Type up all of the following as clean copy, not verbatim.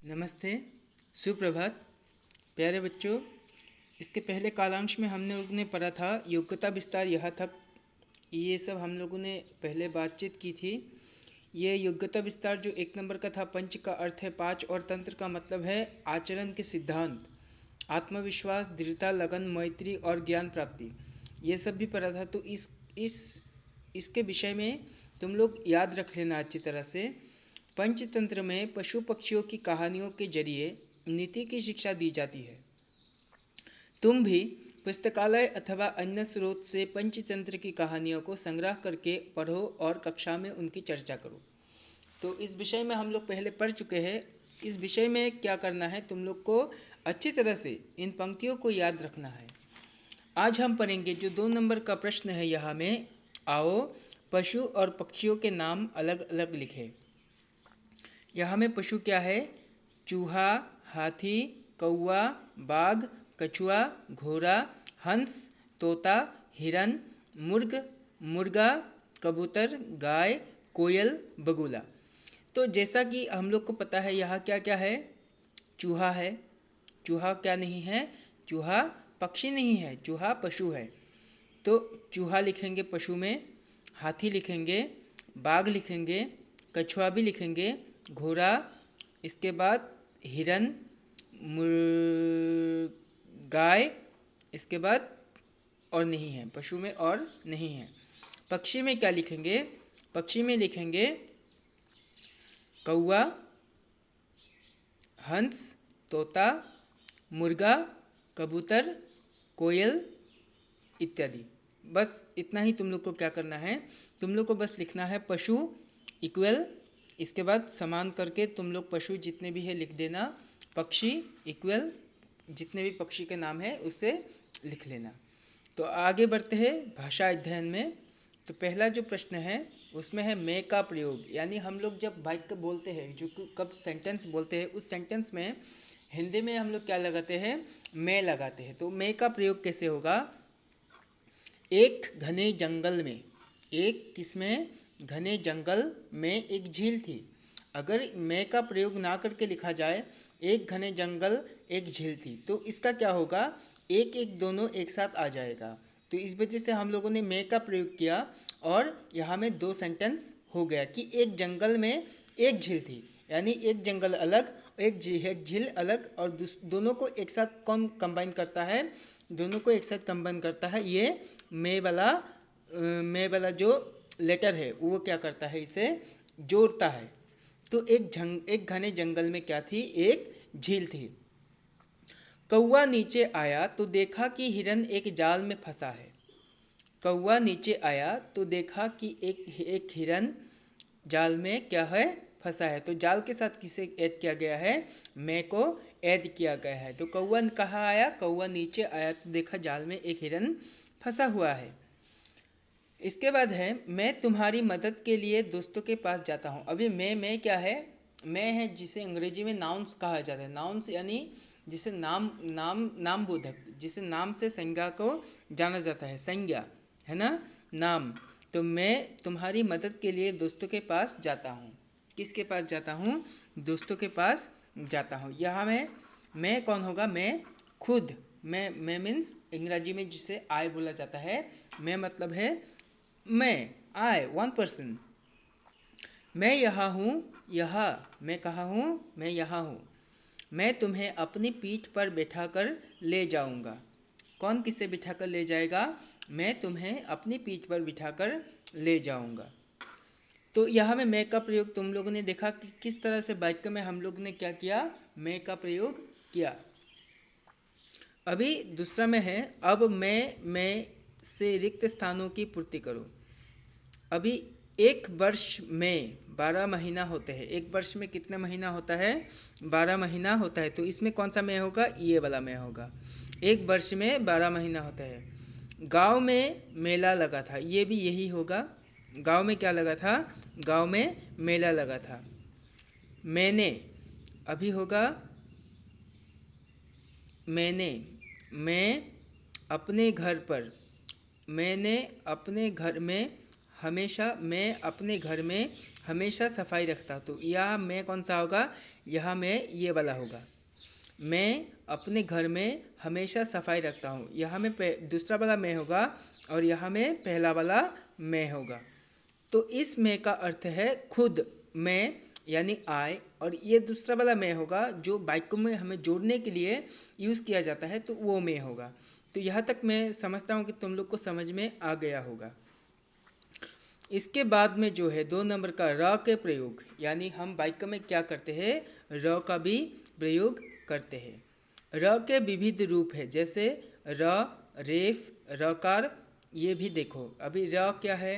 नमस्ते, सुप्रभात, प्यारे बच्चों। इसके पहले कालांश में हम लोगों ने पढ़ा था योग्यता विस्तार यहाँ तक। ये सब हम लोगों ने पहले बातचीत की थी। ये योग्यता विस्तार जो 1 नंबर का था, पंच का अर्थ है 5 और तंत्र का मतलब है आचरण के सिद्धांत, आत्मविश्वास, दृढ़ता, लगन, मैत्री और ज्ञान प्राप्ति, ये सब भी पढ़ा था। तो इसके विषय में तुम लोग याद रख लेना अच्छी तरह से। पंचतंत्र में पशु पक्षियों की कहानियों के जरिए नीति की शिक्षा दी जाती है। तुम भी पुस्तकालय अथवा अन्य स्रोत से पंचतंत्र की कहानियों को संग्रह करके पढ़ो और कक्षा में उनकी चर्चा करो। तो इस विषय में हम लोग पहले पढ़ चुके हैं। इस विषय में क्या करना है, तुम लोग को अच्छी तरह से इन पंक्तियों को याद रखना है। आज हम पढ़ेंगे जो 2 नंबर का प्रश्न है। यहाँ में आओ पशु और पक्षियों के नाम अलग अलग लिखें। यहाँ में पशु क्या है? चूहा, हाथी, कौवा, बाघ, कछुआ, घोड़ा, हंस, तोता, हिरन, मुर्गा, कबूतर, गाय, कोयल, बगुला। तो जैसा कि हम लोग को पता है यहाँ क्या क्या है? चूहा है। चूहा क्या नहीं है? चूहा पक्षी नहीं है, चूहा पशु है। तो चूहा लिखेंगे पशु में, हाथी लिखेंगे, बाघ लिखेंगे, कछुआ भी लिखेंगे, घोड़ा, इसके बाद हिरन, गाय, इसके बाद और नहीं है, पशु में और नहीं है। पक्षी में क्या लिखेंगे? पक्षी में लिखेंगे कौवा, हंस, तोता, मुर्गा, कबूतर, कोयल इत्यादि। बस इतना ही तुम लोग को क्या करना है, तुम लोग को बस लिखना है पशु इक्वल, इसके बाद समान करके तुम लोग पशु जितने भी है लिख देना, पक्षी इक्वल जितने भी पक्षी के नाम है उसे लिख लेना। तो आगे बढ़ते हैं भाषा अध्ययन में। तो पहला जो प्रश्न है उसमें है मैं का प्रयोग। यानी हम लोग जब वाक्य बोलते हैं, जो कब सेंटेंस बोलते हैं, उस सेंटेंस में हिंदी में हम लोग क्या लगाते हैं? मैं लगाते हैं। तो मैं का प्रयोग कैसे होगा? एक घने जंगल में, एक किसमें? घने जंगल में एक झील थी। अगर मैं का प्रयोग ना करके लिखा जाए एक घने जंगल एक झील थी, तो इसका क्या होगा? एक एक दोनों एक साथ आ जाएगा। तो इस वजह से हम लोगों ने मैं का प्रयोग किया और यहाँ में 2 सेंटेंस हो गया कि एक जंगल में एक झील थी। यानी एक जंगल अलग, एक झील अलग, और दोनों को एक साथ कौन कंबाइन करता है? दोनों को एक साथ कंबाइन करता है ये मैं वाला जो लेटर है वो क्या करता है? इसे जोड़ता है। तो एक घने जंगल में क्या थी? एक झील थी। कौवा नीचे आया तो देखा कि हिरन एक जाल में फंसा है। कौवा नीचे आया तो देखा कि एक हिरन जाल में क्या है? फंसा है। तो जाल के साथ किसे ऐड किया गया है? मैं को ऐड किया गया है। तो कौवा कहाँ आया? कौवा नीचे आया तो देखा जाल में एक हिरन फंसा हुआ है। इसके बाद है मैं तुम्हारी मदद के लिए दोस्तों के पास जाता हूँ। अभी मैं क्या है? मैं है जिसे अंग्रेजी में नाउन्स कहा जाता है। नाउन्स यानी जिसे नामबोधक, जिसे नाम से संज्ञा को जाना जाता है, संज्ञा है ना, नाम। तो मैं तुम्हारी मदद के लिए दोस्तों के पास जाता हूँ। किसके पास जाता हूँ? दोस्तों के पास जाता हूँ। यहाँ में मैं कौन होगा? मैं खुद। मैं मीन्स अंग्रेजी में जिसे आई बोला जाता है। मैं मतलब है मैं, आई, 1 पर्सन। मैं यहाँ हूँ, यहाँ मैं कहाँ हूँ? मैं यहाँ हूँ। मैं तुम्हें अपनी पीठ पर बैठाकर ले जाऊँगा। कौन किसे बिठाकर ले जाएगा? मैं तुम्हें अपनी पीठ पर बिठाकर ले जाऊँगा। तो यहाँ में मैं का प्रयोग तुम लोगों ने देखा कि किस तरह से वाक्य में हम लोग ने क्या किया? मैं का प्रयोग किया। अभी दूसरा में है अब मैं से रिक्त स्थानों की पूर्ति करो। अभी एक वर्ष में 12 महीना होते हैं। एक वर्ष में कितने महीना होता है? 12 महीना होता है। तो इसमें कौन सा में होगा? ये वाला में होगा। एक वर्ष में 12 महीना होता है। गांव में मेला लगा था, ये भी यही होगा। गांव में क्या लगा था? गांव में मेला लगा था। मैंने अभी होगा मैं अपने घर पर, मैंने अपने घर में हमेशा, मैं अपने घर में हमेशा सफाई रखता हूँ। तो यह मैं कौन सा होगा, यह मैं ये वाला होगा। मैं अपने घर में हमेशा सफाई रखता हूँ, यहाँ में दूसरा वाला मैं होगा और यहाँ में पहला वाला मैं होगा। तो इस मैं का अर्थ है खुद मैं यानी आई, और ये दूसरा वाला मैं होगा जो वाक्यों में हमें जोड़ने के लिए यूज़ किया जाता है, तो वो मैं होगा। तो यहाँ तक मैं समझता हूँ कि तुम लोग को समझ में आ गया होगा। इसके बाद में जो है 2 नंबर का र के प्रयोग, यानी हम वाक्य में क्या करते हैं, र का भी प्रयोग करते हैं। र के विविध रूप है, जैसे र, रेफ, रकार। ये भी देखो, अभी र क्या है,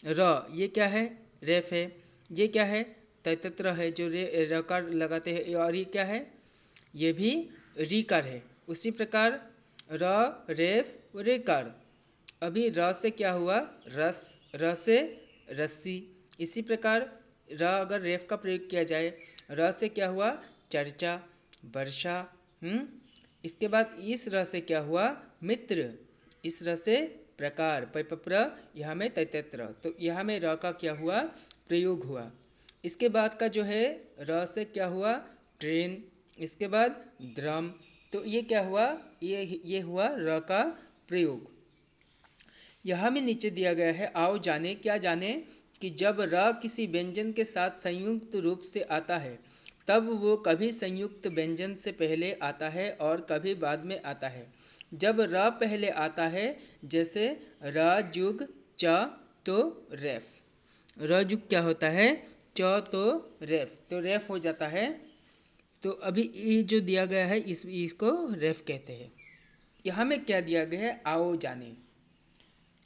र ये क्या है, रेफ है। ये क्या है, तैतत्र है जो रकार लगाते हैं। और ये क्या है, ये भी रीकार है। उसी प्रकार र, रेफ, रेकार। अभी र से क्या हुआ, रस, र से रस्सी। इसी प्रकार र अगर रेफ का प्रयोग किया जाए, र से क्या हुआ, चर्चा, वर्षा। इसके बाद इस र से क्या हुआ, मित्र। इस र से प्रकार, पैपप्र, यहाँ में तैतत्र। तो यहाँ में र का क्या हुआ, प्रयोग हुआ। इसके बाद का जो है र से क्या हुआ, ट्रेन। इसके बाद ड्रम। तो ये क्या हुआ, ये हुआ र का प्रयोग। यहाँ में नीचे दिया गया है, आओ जाने। क्या जाने कि जब र किसी व्यंजन के साथ संयुक्त रूप से आता है तब वो कभी संयुक्त व्यंजन से पहले आता है और कभी बाद में आता है। जब र पहले आता है, जैसे र जुग च तो रेफ। र जुग क्या होता है, च तो रेफ, तो रेफ हो जाता है। तो अभी ये जो दिया गया है इसको रेफ कहते हैं। यहाँ में क्या दिया गया है, आओ जाने।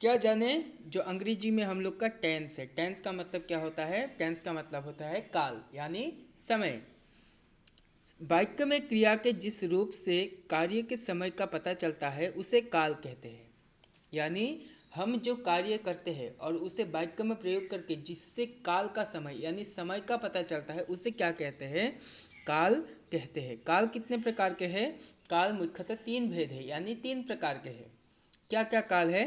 क्या जाने, जो अंग्रेजी में हम लोग का टेंस है। टेंस का मतलब क्या होता है, टेंस का मतलब होता है काल यानी समय। वाक्य में क्रिया के जिस रूप से कार्य के समय का पता चलता है उसे काल कहते हैं। यानी हम जो कार्य करते हैं और उसे वाक्य में प्रयोग करके जिससे काल का समय यानी समय का पता चलता है उसे क्या कहते हैं, काल कहते हैं। काल कितने प्रकार के हैं, काल मुख्यतः 3 भेद है, यानी 3 प्रकार के हैं। क्या क्या काल है,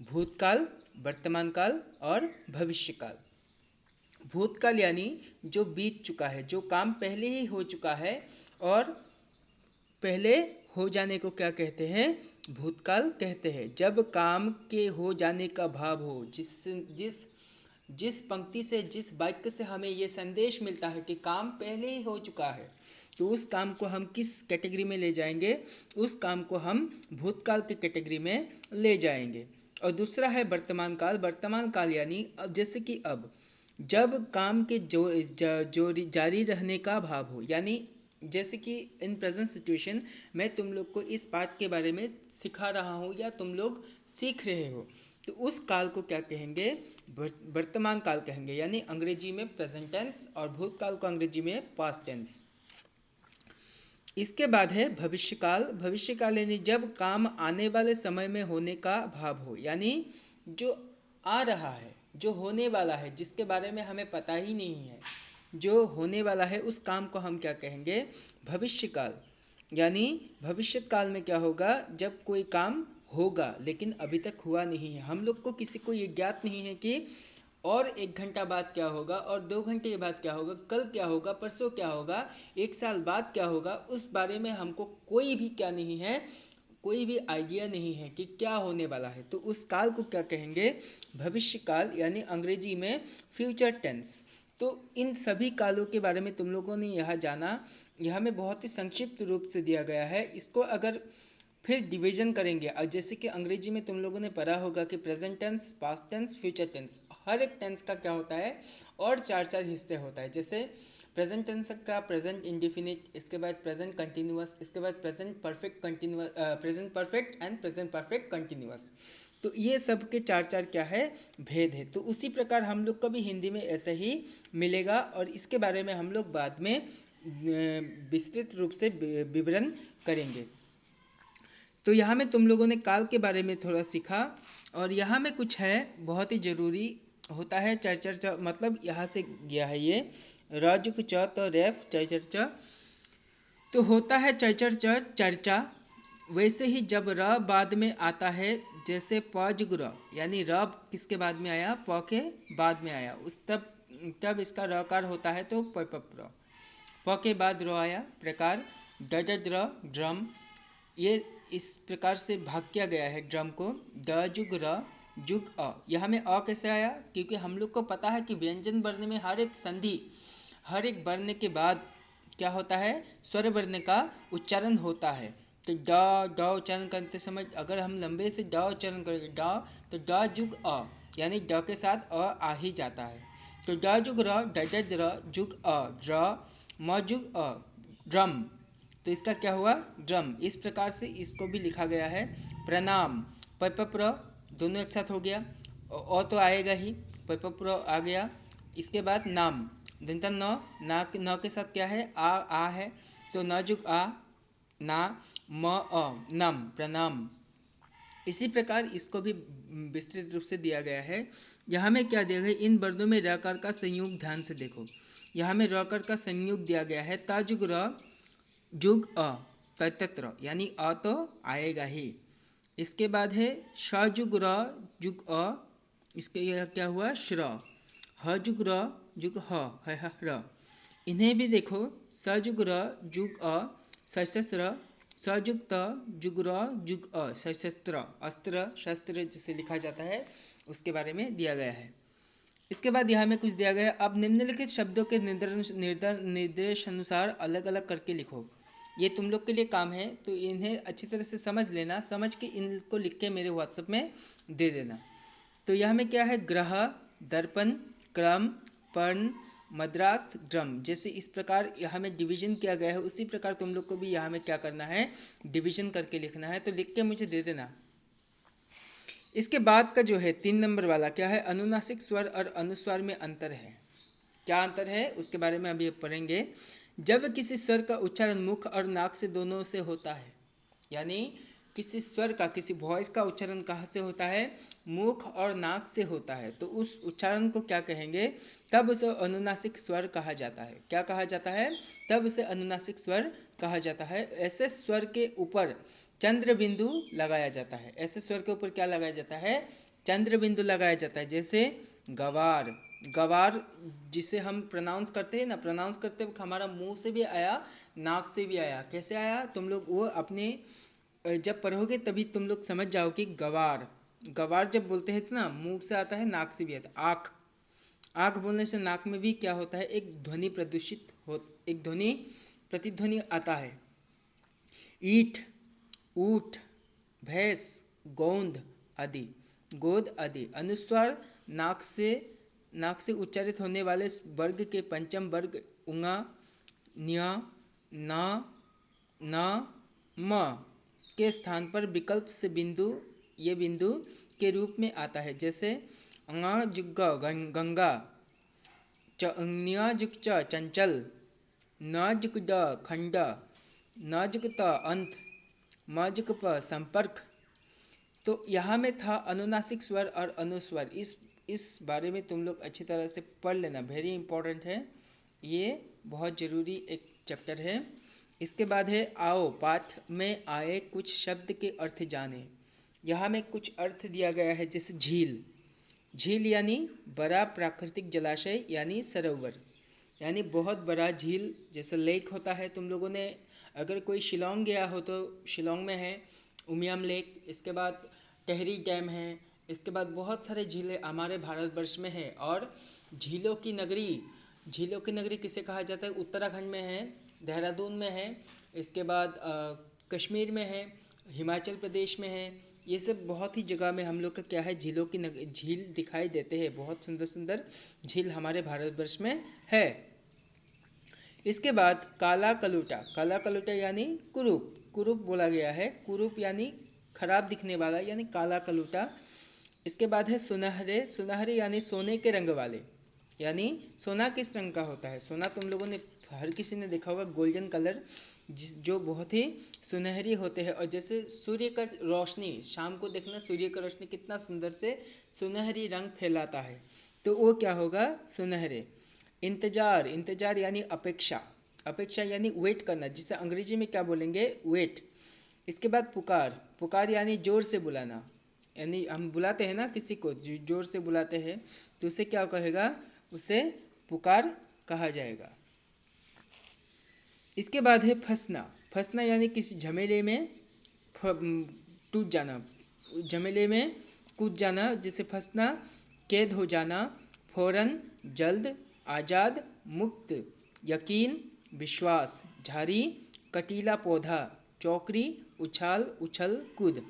भूतकाल, वर्तमान काल और भविष्य काल। भूतकाल यानी जो बीत चुका है, जो काम पहले ही हो चुका है और पहले हो जाने को क्या कहते हैं, भूतकाल कहते हैं। जब काम के हो जाने का भाव हो, जिस पंक्ति से, जिस वाक्य से हमें ये संदेश मिलता है कि काम पहले ही हो चुका है, तो उस काम को हम किस कैटेगरी में ले जाएंगे, उस काम को हम भूतकाल की कैटेगरी में ले जाएंगे। और दूसरा है वर्तमान काल। वर्तमान काल यानी जैसे कि अब, जब काम के जारी रहने का भाव हो, यानी जैसे कि इन प्रेजेंट सिचुएशन मैं तुम लोग को इस पाठ के बारे में सिखा रहा हूँ या तुम लोग सीख रहे हो, तो उस काल को क्या कहेंगे, वर्तमान काल कहेंगे, यानी अंग्रेजी में प्रेजेंट टेंस और भूतकाल को अंग्रेजी में पास्ट टेंस। इसके बाद है भविष्यकाल। भविष्यकाल यानी जब काम आने वाले समय में होने का भाव हो, यानी जो आ रहा है, जो होने वाला है, जिसके बारे में हमें पता ही नहीं है, जो होने वाला है, उस काम को हम क्या कहेंगे, भविष्यकाल। यानी भविष्य काल में क्या होगा, जब कोई काम होगा लेकिन अभी तक हुआ नहीं है, हम लोग को किसी को ये ज्ञात नहीं है कि और 1 घंटा बाद क्या होगा, और 2 घंटे के बाद क्या होगा, कल क्या होगा, परसों क्या होगा, 1 साल बाद क्या होगा, उस बारे में हमको कोई भी क्या नहीं है, कोई भी आइडिया नहीं है कि क्या होने वाला है। तो उस काल को क्या कहेंगे, भविष्य काल, यानी अंग्रेजी में फ्यूचर टेंस। तो इन सभी कालों के बारे में तुम लोगों ने यहाँ जाना, यह में बहुत ही संक्षिप्त रूप से दिया गया है। इसको अगर फिर डिवीजन करेंगे, और जैसे कि अंग्रेजी में तुम लोगों ने पढ़ा होगा कि present tense, past tense, future tense, हर एक टेंस का क्या होता है, और 4 हिस्से होता है। जैसे प्रेजेंट टेंस का प्रेजेंट इंडिफिनिट, इसके बाद प्रेजेंट कंटिन्यूअस, इसके बाद present perfect continuous, present perfect and present perfect continuous. तो ये सब के 4 क्या है, भेद है। तो उसी प्रकार हम लोग को भी हिंदी में ऐसे ही मिलेगा, और इसके बारे में हम लोग बाद में विस्तृत रूप से विवरण करेंगे। तो यहाँ में तुम लोगों ने काल के बारे में थोड़ा सीखा, और यहाँ में कुछ है बहुत ही ज़रूरी होता है, चर्चा, मतलब यहाँ से गया है ये राज्य च तो रेफ चर्चा। तो होता है चर्चा, वैसे ही जब र बाद में आता है, जैसे प जुग र, यानी र किसके बाद में आया, प के बाद में आया, उस तब इसका रकार होता है तो प प प्र। प के बाद र आया, प्रकार। ड ड द्र ड्रम, ये इस प्रकार से भाग किया गया है ड्रम को। ड जुग र जुग अ, यहाँ में अ कैसे आया, क्योंकि हम लोग को पता है कि व्यंजन वर्ण में हर एक संधि, हर एक वर्ण के बाद क्या होता है, स्वर वर्ण का उच्चारण होता है। तो ड उच्चारण करते समय अगर हम लंबे से ड उच्चारण करेंगे तो ड जुग अ, यानी ड के साथ अ आ ही जाता है। तो ड जुग र ड ड द्र जुग अ ड्र, म जुग अ ड्रम, तो इसका क्या हुआ, ड्रम। इस प्रकार से इसको भी लिखा गया है। प्रणाम, प प प्र दोनों एक साथ हो गया, तो आएगा ही, प प प्र आ गया। इसके बाद नाम, दंतन न के साथ क्या है, आ है, तो न जुग आ ना, म अ नम, प्रणाम। इसी प्रकार इसको भी विस्तृत रूप से दिया गया है। यहाँ में क्या दिया गया, इन वर्णों में रकार का संयोग ध्यान से देखो। यहाँ में रकार का संयोग दिया गया है, ताजुग र जुग अ, तत्र, यानी अ तो आएगा ही। इसके बाद है श जुग र जुग अ, इसके यह क्या हुआ, श्र। ह जुग र जुग ह र। इन्हें भी देखो, स जुग र जुग अ सशस्त्र, स जुग त जुग र जुग अ सशस्त्र, अस्त्र शस्त्र जिसे लिखा जाता है उसके बारे में दिया गया है। इसके बाद यहाँ में कुछ दिया गया है, अब निम्नलिखित शब्दों के निर्देश अनुसार अलग अलग करके लिखो। ये तुम लोग के लिए काम है, तो इन्हें अच्छी तरह से समझ लेना, समझ के इनको लिख के मेरे व्हाट्सएप में दे देना। तो यहाँ में क्या है, ग्रह, दर्पण, क्रम, पर्ण, मद्रास, ड्रम, जैसे इस प्रकार यहाँ में डिवीजन किया गया है, उसी प्रकार तुम लोग को भी यहाँ में क्या करना है, डिवीजन करके लिखना है। तो लिख के मुझे दे देना। इसके बाद का जो है 3 नंबर वाला क्या है, अनुनासिक स्वर और अनुस्वार में अंतर है। क्या अंतर है उसके बारे में अभी पढ़ेंगे। जब किसी स्वर का उच्चारण मुख और नाक से दोनों से होता है, यानी किसी स्वर का, किसी वॉइस का उच्चारण कहाँ से होता है, मुख और नाक से होता है, तो उस उच्चारण को क्या कहेंगे, तब उसे अनुनासिक स्वर कहा जाता है। क्या कहा जाता है, तब उसे अनुनासिक स्वर कहा जाता है। ऐसे स्वर के ऊपर चंद्र बिंदु लगाया जाता है। ऐसे स्वर के ऊपर क्या लगाया जाता है, चंद्र बिंदु लगाया जाता है। जैसे गवार, गवार जिसे हम प्रोनाउंस करते हैं ना, प्रोनाउंस करते वक्त हमारा मुंह से भी आया, नाक से भी आया। कैसे आया, तुम लोग वो अपने जब पढ़ोगे तभी तुम लोग समझ जाओ कि गवार, गवार जब बोलते हैं तो ना मुंह से आता है, नाक से भी आता है। आँख, आँख बोलने से नाक में भी क्या होता है, एक ध्वनि प्रदूषित हो, एक ध्वनि प्रतिध्वनि आता है। ईंट, ऊँट, भैंस, गोंद आदि, गोद आदि। अनुस्वार नाक से उच्चारित होने वाले वर्ग के पंचम वर्ग उंगा, न्या, ना, न, म के स्थान पर विकल्प से बिंदु, ये बिंदु के रूप में आता है। जैसे अंगा जुग गंगा, न्या जुग च चंचल, न जुग ड खंड, न जुग त अंत, म जुग प संपर्क। तो यहाँ में था अनुनासिक स्वर और अनुस्वर। इस बारे में तुम लोग अच्छी तरह से पढ़ लेना, वेरी इंपॉर्टेंट है, ये बहुत ज़रूरी एक चैप्टर है। इसके बाद है आओ पाठ में आए कुछ शब्द के अर्थ जाने। यहाँ में कुछ अर्थ दिया गया है, जैसे झील, झील यानी बड़ा प्राकृतिक जलाशय यानी सरोवर, यानी बहुत बड़ा झील जैसे लेक होता है। तुम लोगों ने अगर कोई शिलोंग गया हो तो शिलोंग में है उमियम लेक, इसके बाद टेहरी डैम है, इसके बाद बहुत सारे झीलें हमारे भारतवर्ष में है। और झीलों की नगरी, झीलों की नगरी किसे कहा जाता है, उत्तराखंड में है, देहरादून में है, इसके बाद कश्मीर में है, हिमाचल प्रदेश में है। ये सब बहुत ही जगह में हम लोग का क्या है, झीलों की झील दिखाई देते हैं। बहुत सुंदर सुंदर झील हमारे भारतवर्ष में है। इसके बाद काला कलूटा, काला कलूटा यानी कुरूप, कुरूप बोला गया है, कुरूप यानी खराब दिखने वाला, यानी काला कलूटा। इसके बाद है सुनहरे, सुनहरे यानी सोने के रंग वाले, यानी सोना किस रंग का होता है, सोना तुम लोगों ने हर किसी ने देखा होगा गोल्डन कलर, जो बहुत ही सुनहरी होते हैं। और जैसे सूर्य का रोशनी, शाम को देखना सूर्य का रोशनी कितना सुंदर से सुनहरी रंग फैलाता है, तो वो क्या होगा, सुनहरे। इंतजार, इंतजार यानी अपेक्षा, अपेक्षा यानी वेट करना, जिसे अंग्रेजी में क्या बोलेंगे, वेट। इसके बाद पुकार, पुकार यानी जोर से बुलाना, यानी हम बुलाते हैं ना किसी को, जोर से बुलाते हैं तो उसे क्या कहेगा, उसे पुकार कहा जाएगा। इसके बाद है फंसना, फंसना यानी किसी झमेले में टूट जाना, झमेले में कूद जाना, जिसे फंसना, कैद हो जाना, फौरन, जल्द, आज़ाद, मुक्त, यकीन, विश्वास, झाड़ी, कटीला पौधा, चौकरी, उछाल, उछल कूद।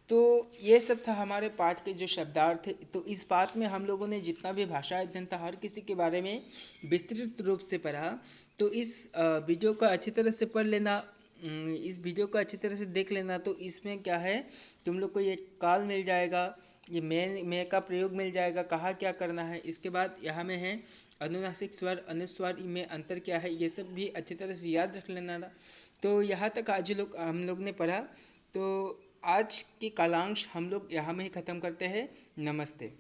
तो ये सब था हमारे पाठ के जो शब्दार्थ। तो इस पाठ में हम लोगों ने जितना भी भाषा अध्ययन था हर किसी के बारे में विस्तृत रूप से पढ़ा। तो इस वीडियो को अच्छी तरह से पढ़ लेना, इस वीडियो को अच्छी तरह से देख लेना। तो इसमें क्या है, तुम लोग को ये काल मिल जाएगा, ये मैं का प्रयोग मिल जाएगा, कहाँ क्या करना है। इसके बाद यहाँ में है अनुनासिक स्वर, अनुस्वार में अंतर क्या है, ये सब भी अच्छी तरह से याद रख लेना था। तो यहाँ तक आज हम लोग ने पढ़ा। तो आज की कालांश हम लोग यहाँ में ही ख़त्म करते हैं। नमस्ते।